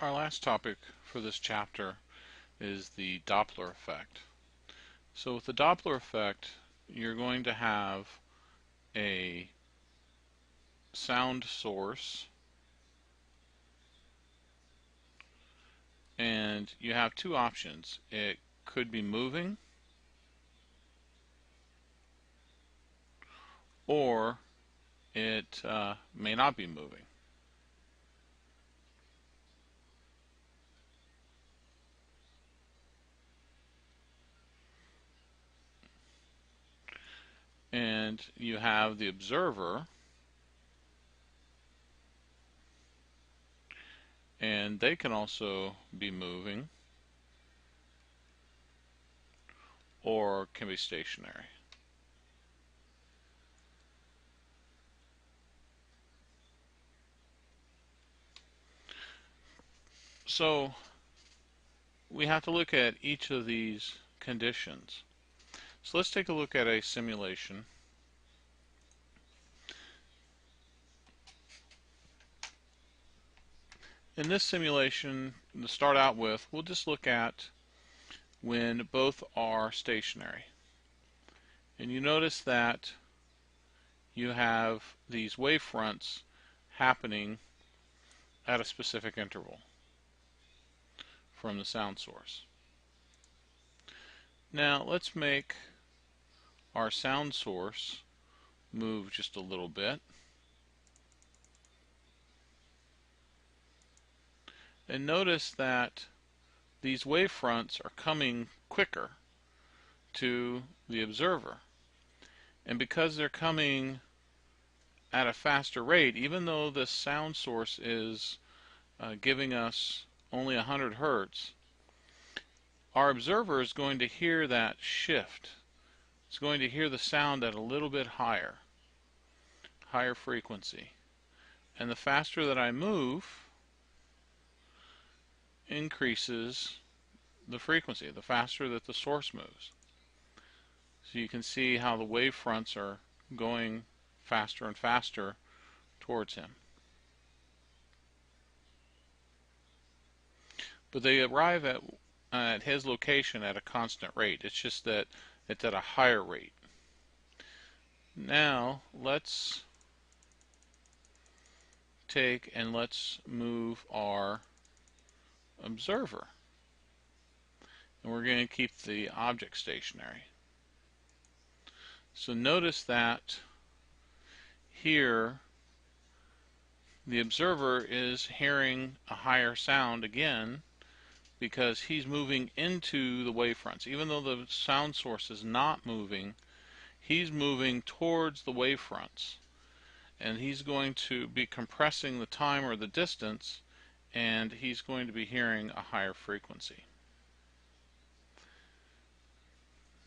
Our last topic for this chapter is the Doppler effect. So with the Doppler effect, you're going to have a sound source, and you have two options. It could be moving, or it may not be moving. And you have the observer, and they can also be moving or can be stationary. So we have to look at each of these conditions. So let's take a look at a simulation. In this simulation, to start out with, we'll just look at when both are stationary. And you notice that you have these wavefronts happening at a specific interval from the sound source. Now let's make our sound source move just a little bit. And notice that these wavefronts are coming quicker to the observer. And because they're coming at a faster rate, even though the sound source is giving us only 100 hertz, our observer is going to hear that shift. It's going to hear the sound at a little bit higher frequency. And the faster that I move increases the frequency, the faster that the source moves. So you can see how the wave fronts are going faster and faster towards him. But they arrive at his location at a constant rate. It's just that it's at a higher rate. Now let's take and let's move our observer. And we're going to keep the object stationary. So notice that here the observer is hearing a higher sound again because he's moving into the wavefronts. Even though the sound source is not moving, he's moving towards the wavefronts. And he's going to be compressing the time or the distance, and he's going to be hearing a higher frequency.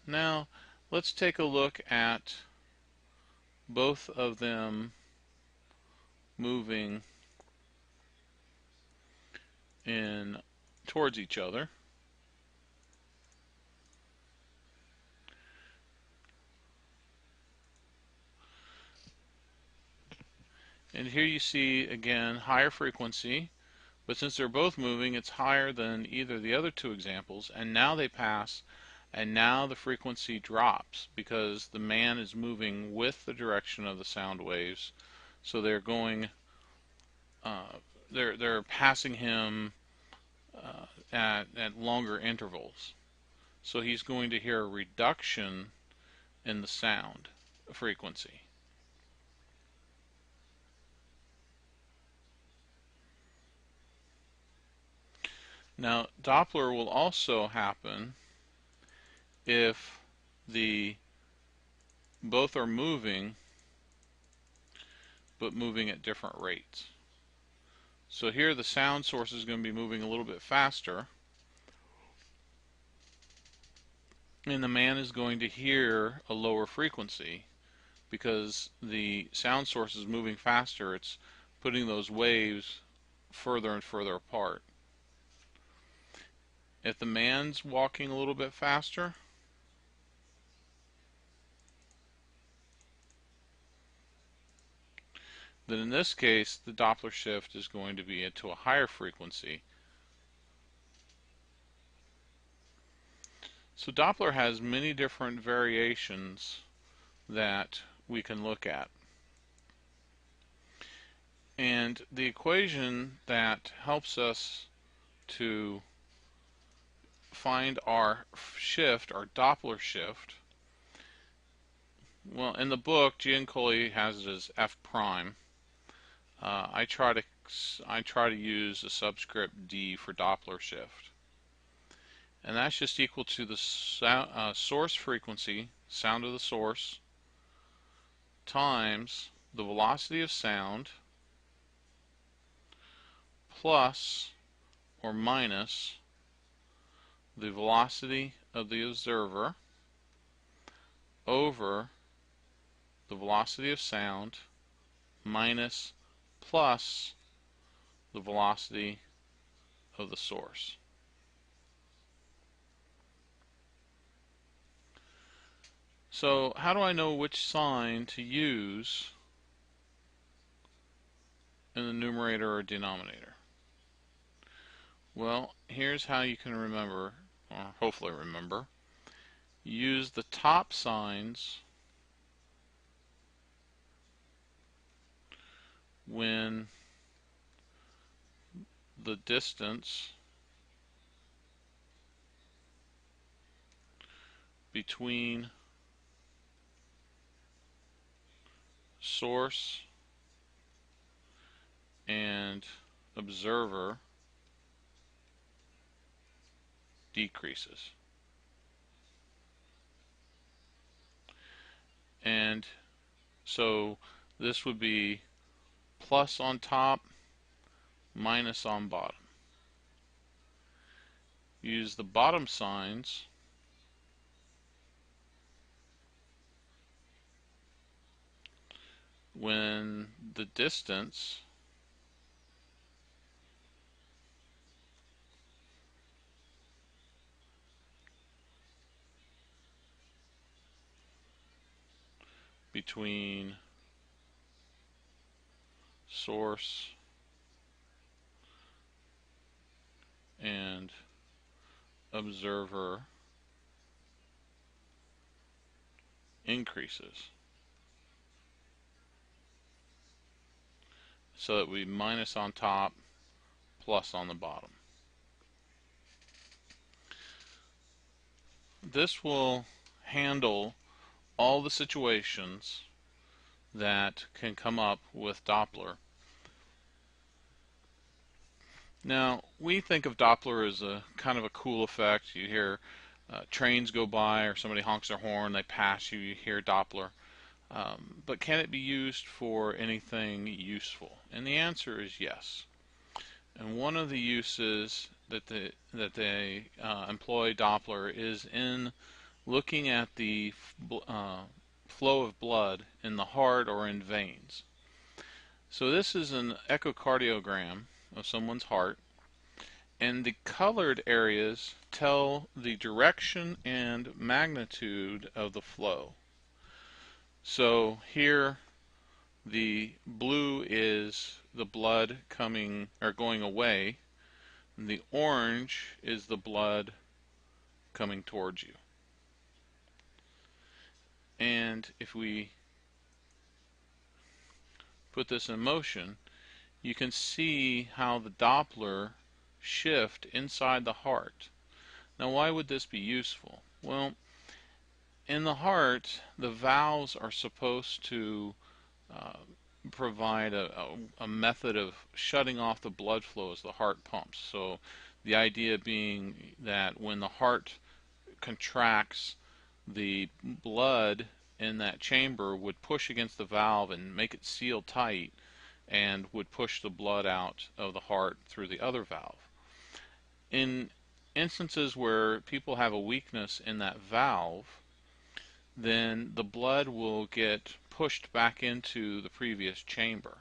Now let's take a look at both of them moving in towards each other. And here you see again higher frequency, but since they're both moving, it's higher than either of the other two examples, and now they pass, and now the frequency drops because the man is moving with the direction of the sound waves. So they're going they're passing him at longer intervals. So he's going to hear a reduction in the sound frequency. Now Doppler will also happen if both are moving but moving at different rates. So here the sound source is going to be moving a little bit faster, and the man is going to hear a lower frequency because the sound source is moving faster. It's putting those waves further and further apart. If the man's walking a little bit faster, then in this case the Doppler shift is going to be into a higher frequency So Doppler has many different variations that we can look at. And the equation that helps us to find our shift, our Doppler shift, well, in the book, Giancoli has it as F prime. I try to use a subscript D for Doppler shift, and that's just equal to the source frequency, sound of the source, times the velocity of sound plus or minus the velocity of the observer over the velocity of sound minus plus the velocity of the source. So how do I know which sign to use in the numerator or denominator? Well, here's how you can remember, or hopefully remember. Use the top signs when the distance between source and observer decreases. And so this would be plus on top, minus on bottom. Use the bottom signs when the distance between source and observer increases. So that we minus on top, plus on the bottom. This will handle all the situations that can come up with Doppler. Now, we think of Doppler as a kind of a cool effect. You hear trains go by or somebody honks their horn, they pass you, you hear Doppler. But can it be used for anything useful? And the answer is yes. And one of the uses that they employ Doppler is in looking at the flow of blood in the heart or in veins. So this is an echocardiogram of someone's heart, and the colored areas tell the direction and magnitude of the flow. So here the blue is the blood coming or going away, and the orange is the blood coming towards you. And if we put this in motion, you can see how the Doppler shift inside the heart. Now, why would this be useful? Well, in the heart, the valves are supposed to provide a method of shutting off the blood flow as the heart pumps. So the idea being that when the heart contracts, the blood in that chamber would push against the valve and make it seal tight and would push the blood out of the heart through the other valve. In instances where people have a weakness in that valve, then the blood will get pushed back into the previous chamber.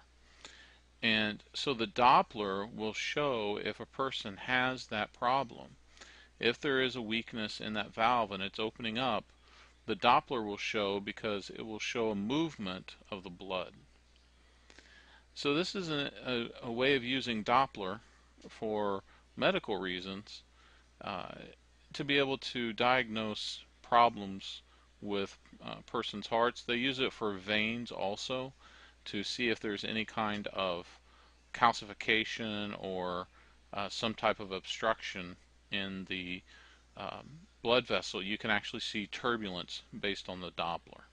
And so the Doppler will show if a person has that problem. If there is a weakness in that valve and it's opening up, the Doppler will show because it will show a movement of the blood. So this is a way of using Doppler for medical reasons to be able to diagnose problems with persons' hearts. They use it for veins also to see if there's any kind of calcification or some type of obstruction in the blood vessel. You can actually see turbulence based on the Doppler.